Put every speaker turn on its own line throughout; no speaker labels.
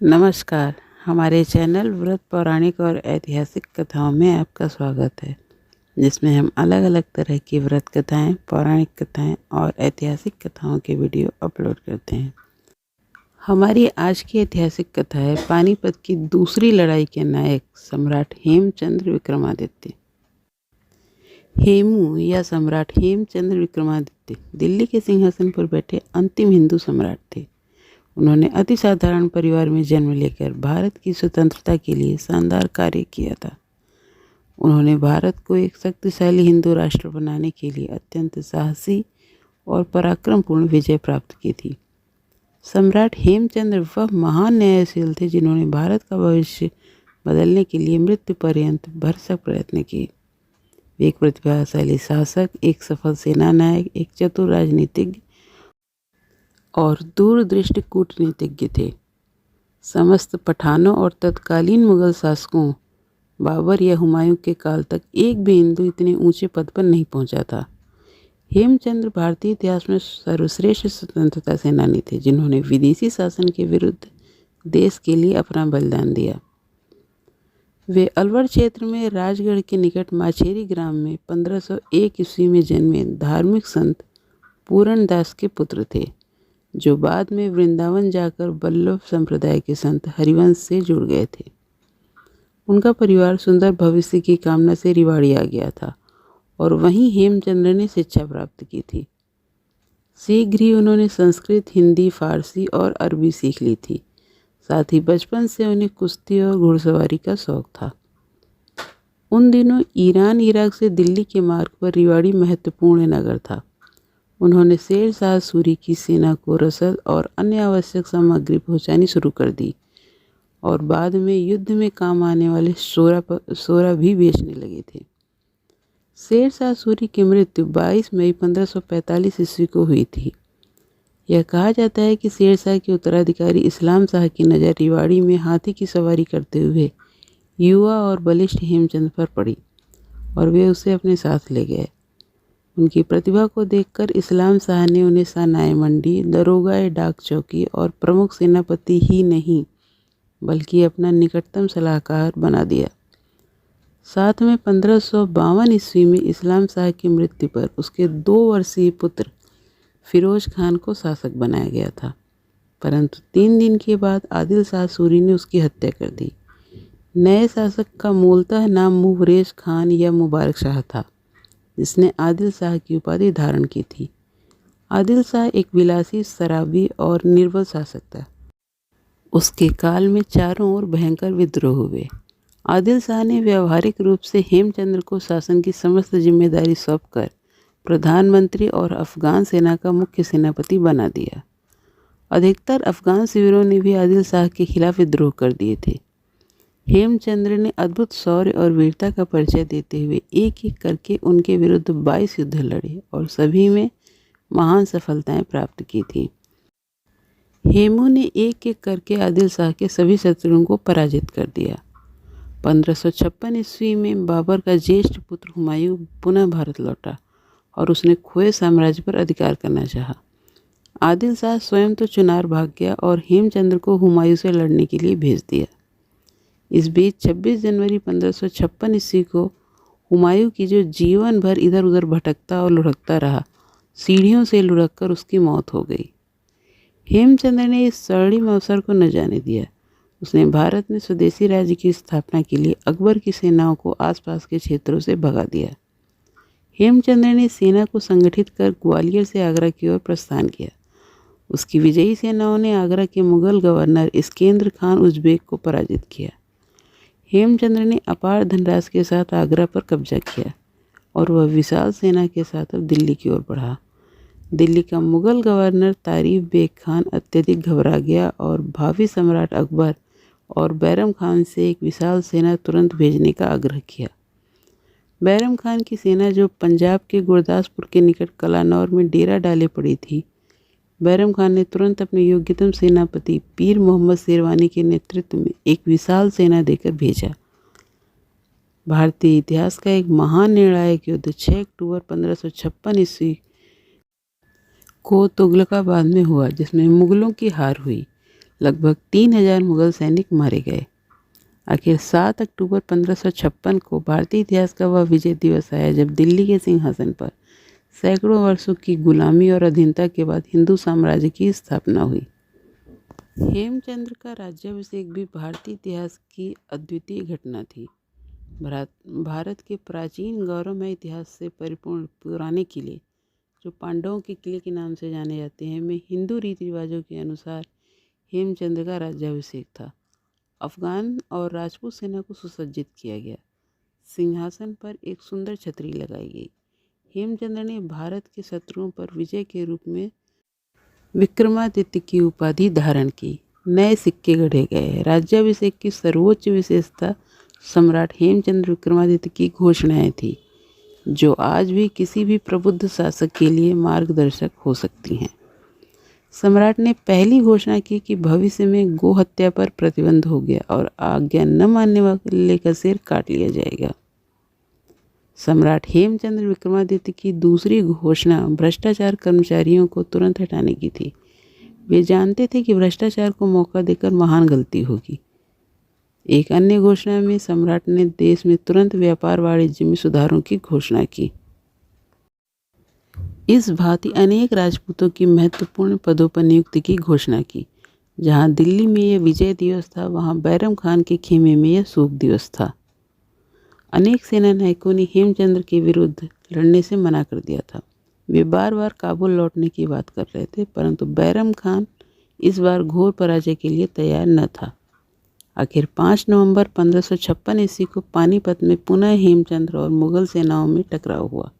नमस्कार। हमारे चैनल व्रत पौराणिक और ऐतिहासिक कथाओं में आपका स्वागत है, जिसमें हम अलग अलग तरह की व्रत कथाएं, पौराणिक कथाएं और ऐतिहासिक कथाओं के वीडियो अपलोड करते हैं। हमारी आज की ऐतिहासिक कथा है पानीपत की दूसरी लड़ाई के नायक सम्राट हेमचंद्र विक्रमादित्य। हेमू या सम्राट हेमचंद्र विक्रमादित्य दिल्ली के सिंहासन पर बैठे अंतिम हिंदू सम्राट थे। उन्होंने अति साधारण परिवार में जन्म लेकर भारत की स्वतंत्रता के लिए शानदार कार्य किया था। उन्होंने भारत को एक शक्तिशाली हिंदू राष्ट्र बनाने के लिए अत्यंत साहसी और पराक्रमपूर्ण विजय प्राप्त की थी। सम्राट हेमचंद्र वह महान न्यायशील थे जिन्होंने भारत का भविष्य बदलने के लिए मृत्यु पर्यंत भरसक प्रयत्न किए। वे एक प्रतिभाशाली शासक, एक सफल सेना नायक, एक चतुर राजनीतिज्ञ और दूरदृष्टि कूटनीतिज्ञ थे। समस्त पठानों और तत्कालीन मुगल शासकों बाबर या हुमायूं के काल तक एक भी हिंदू इतने ऊंचे पद पर नहीं पहुंचा था। हेमचंद्र भारतीय इतिहास में सर्वश्रेष्ठ स्वतंत्रता सेनानी थे, जिन्होंने विदेशी शासन के विरुद्ध देश के लिए अपना बलिदान दिया। वे अलवर क्षेत्र में राजगढ़ के निकट माछेरी ग्राम में 1501 ईस्वी में जन्मे धार्मिक संत पूरण दास के पुत्र थे, जो बाद में वृंदावन जाकर बल्लभ संप्रदाय के संत हरिवंश से जुड़ गए थे। उनका परिवार सुंदर भविष्य की कामना से रिवाड़ी आ गया था और वहीं हेमचंद्र ने शिक्षा प्राप्त की थी। शीघ्र ही उन्होंने संस्कृत, हिंदी, फारसी और अरबी सीख ली थी। साथ ही बचपन से उन्हें कुश्ती और घुड़सवारी का शौक था। उन दिनों ईरान इराक से दिल्ली के मार्ग पर रिवाड़ी महत्वपूर्ण नगर था। उन्होंने शेर शाह सूरी की सेना को रसद और अन्य आवश्यक सामग्री पहुंचानी शुरू कर दी और बाद में युद्ध में काम आने वाले सोरा भी बेचने लगे थे। शेर शाह सूरी की मृत्यु 22 मई 1545 ईस्वी को हुई थी। यह कहा जाता है कि शेर शाह के उत्तराधिकारी इस्लाम शाह की नज़र रिवाड़ी में हाथी की सवारी करते हुए युवा और बलिष्ठ हेमचंद पर पड़ी और वे उसे अपने साथ ले गए। उनकी प्रतिभा को देखकर इस्लाम शाह ने उन्हें सानाए मंडी, दरोगा डाक चौकी और प्रमुख सेनापति ही नहीं बल्कि अपना निकटतम सलाहकार बना दिया। साथ में 1552 ईस्वी में इस्लाम शाह की मृत्यु पर उसके 2 वर्षीय पुत्र फिरोज खान को शासक बनाया गया था, परंतु 3 दिन के बाद आदिल शाह सूरी ने उसकी हत्या कर दी। नए शासक का मूलतः नाम मुबरेज खान या मुबारक शाह था, जिसने आदिल शाह की उपाधि धारण की थी। आदिल शाह एक विलासी, शराबी और निर्बल शासक था। उसके काल में चारों ओर भयंकर विद्रोह हुए। आदिल शाह ने व्यावहारिक रूप से हेमचंद्र को शासन की समस्त जिम्मेदारी सौंपकर प्रधानमंत्री और अफगान सेना का मुख्य सेनापति बना दिया। अधिकतर अफगान शिविरों ने भी आदिल शाह के खिलाफ विद्रोह कर दिए थे। हेमचंद्र ने अद्भुत शौर्य और वीरता का परिचय देते हुए एक एक करके उनके विरुद्ध 22 युद्ध लड़े और सभी में महान सफलताएं प्राप्त की थी। हेमू ने एक एक करके आदिल शाह के सभी शत्रुओं को पराजित कर दिया। 1556 ईस्वी में बाबर का ज्येष्ठ पुत्र हुमायूं पुनः भारत लौटा और उसने खोए साम्राज्य पर अधिकार करना चाहा। आदिल शाह स्वयं तो चुनार भाग गया और हेमचंद्र को हुमायूं से लड़ने के लिए भेज दिया। इस बीच 26 जनवरी 1556 ईस्वी को हुमायूं की जो जीवन भर इधर उधर भटकता और लुढ़कता रहा, सीढ़ियों से लुढ़क कर उसकी मौत हो गई। हेमचंद्र ने इस स्वर्णिम अवसर को न जाने दिया। उसने भारत में स्वदेशी राज्य की स्थापना के लिए अकबर की सेनाओं को आसपास के क्षेत्रों से भगा दिया। हेमचंद्र ने सेना को संगठित कर ग्वालियर से आगरा की ओर प्रस्थान किया। उसकी विजयी सेनाओं ने आगरा के मुगल गवर्नर इस्केंद्र खान उज़्बेक को पराजित किया। हेमचंद्र ने अपार धनराशि के साथ आगरा पर कब्जा किया और वह विशाल सेना के साथ अब दिल्ली की ओर बढ़ा। दिल्ली का मुगल गवर्नर तारिफ बेग खान अत्यधिक घबरा गया और भावी सम्राट अकबर और बैरम खान से एक विशाल सेना तुरंत भेजने का आग्रह किया। बैरम खान की सेना, जो पंजाब के गुरदासपुर के निकट कलानौर में डेरा डाले पड़ी थी, बैरम खान ने तुरंत अपने योग्यतम सेनापति पीर मोहम्मद शेरवानी के नेतृत्व में एक विशाल सेना देकर भेजा। भारतीय इतिहास का एक महान निर्णायक युद्ध 6 अक्टूबर 1556 ईस्वी को तुगलकाबाद में हुआ, जिसमें मुगलों की हार हुई, लगभग 3000 मुगल सैनिक मारे गए। आखिर 7 अक्टूबर 1556 को भारतीय इतिहास का वह विजय दिवस आया जब दिल्ली के सिंहासन पर सैकड़ों वर्षों की गुलामी और अधीनता के बाद हिंदू साम्राज्य की स्थापना हुई। हेमचंद्र का राज्याभिषेक भी भारतीय इतिहास की अद्वितीय घटना थी। भारत के प्राचीन गौरवमय इतिहास से परिपूर्ण पुराने किले, जो पांडवों के किले के नाम से जाने जाते हैं, में हिंदू रीति रिवाजों के अनुसार हेमचंद्र का राज्याभिषेक था। अफगान और राजपूत सेना को सुसज्जित किया गया। सिंहासन पर एक सुंदर छतरी लगाई गई। हेमचंद्र ने भारत के शत्रुओं पर विजय के रूप में विक्रमादित्य की उपाधि धारण की। नए सिक्के गढ़े गए। राज्याभिषेक की सर्वोच्च विशेषता सम्राट हेमचंद्र विक्रमादित्य की घोषणाएं थी, जो आज भी किसी भी प्रबुद्ध शासक के लिए मार्गदर्शक हो सकती हैं। सम्राट ने पहली घोषणा की कि भविष्य में गो हत्या पर प्रतिबंध हो गया और आज्ञा न मानने वाले का सिर काट लिया जाएगा। सम्राट हेमचंद्र विक्रमादित्य की दूसरी घोषणा भ्रष्टाचार कर्मचारियों को तुरंत हटाने की थी। वे जानते थे कि भ्रष्टाचार को मौका देकर महान गलती होगी। एक अन्य घोषणा में सम्राट ने देश में तुरंत व्यापार वाणिज्य में सुधारों की घोषणा की। इस भांति अनेक राजपूतों की महत्वपूर्ण पदों पर नियुक्ति की घोषणा की। जहां दिल्ली में यह विजय दिवस था, वहां बैरम खान के खेमे में यह शोक दिवस था। अनेक सेना नायकों ने हेमचंद्र के विरुद्ध लड़ने से मना कर दिया था। वे बार बार काबुल लौटने की बात कर रहे थे, परंतु बैरम खान इस बार घोर पराजय के लिए तैयार न था। आखिर 5 नवंबर 1556 ईस्वी को पानीपत में पुनः हेमचंद्र और मुगल सेनाओं में टकराव हुआ।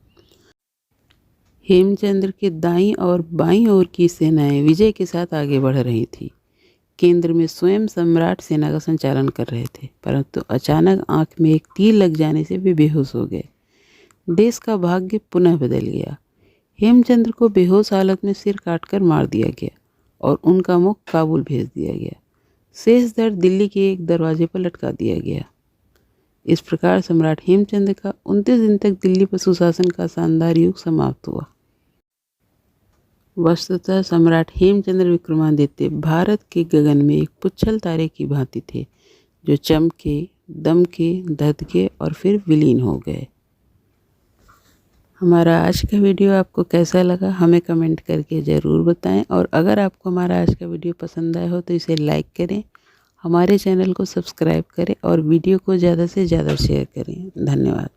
हेमचंद्र के दाईं और बाईं ओर की सेनाएं विजय के साथ आगे बढ़ रही थी। केंद्र में स्वयं सम्राट सेना का संचालन कर रहे थे, परंतु अचानक आंख में एक तीर लग जाने से वे बेहोश हो गए। देश का भाग्य पुनः बदल गया। हेमचंद्र को बेहोश हालत में सिर काटकर मार दिया गया और उनका मुख काबुल भेज दिया गया। शेष धड़ दिल्ली के एक दरवाजे पर लटका दिया गया। इस प्रकार सम्राट हेमचंद्र का 29 दिन तक दिल्ली पर सुशासन का शानदार युग समाप्त हुआ। वस्तुतः सम्राट हेमचंद्र विक्रमादित्य भारत के गगन में एक पुच्छल तारे की भांति थे, जो चमके, दमके, धधके और फिर विलीन हो गए। हमारा आज का वीडियो आपको कैसा लगा हमें कमेंट करके ज़रूर बताएं, और अगर आपको हमारा आज का वीडियो पसंद आया हो तो इसे लाइक करें, हमारे चैनल को सब्सक्राइब करें और वीडियो को ज़्यादा से ज़्यादा शेयर करें। धन्यवाद।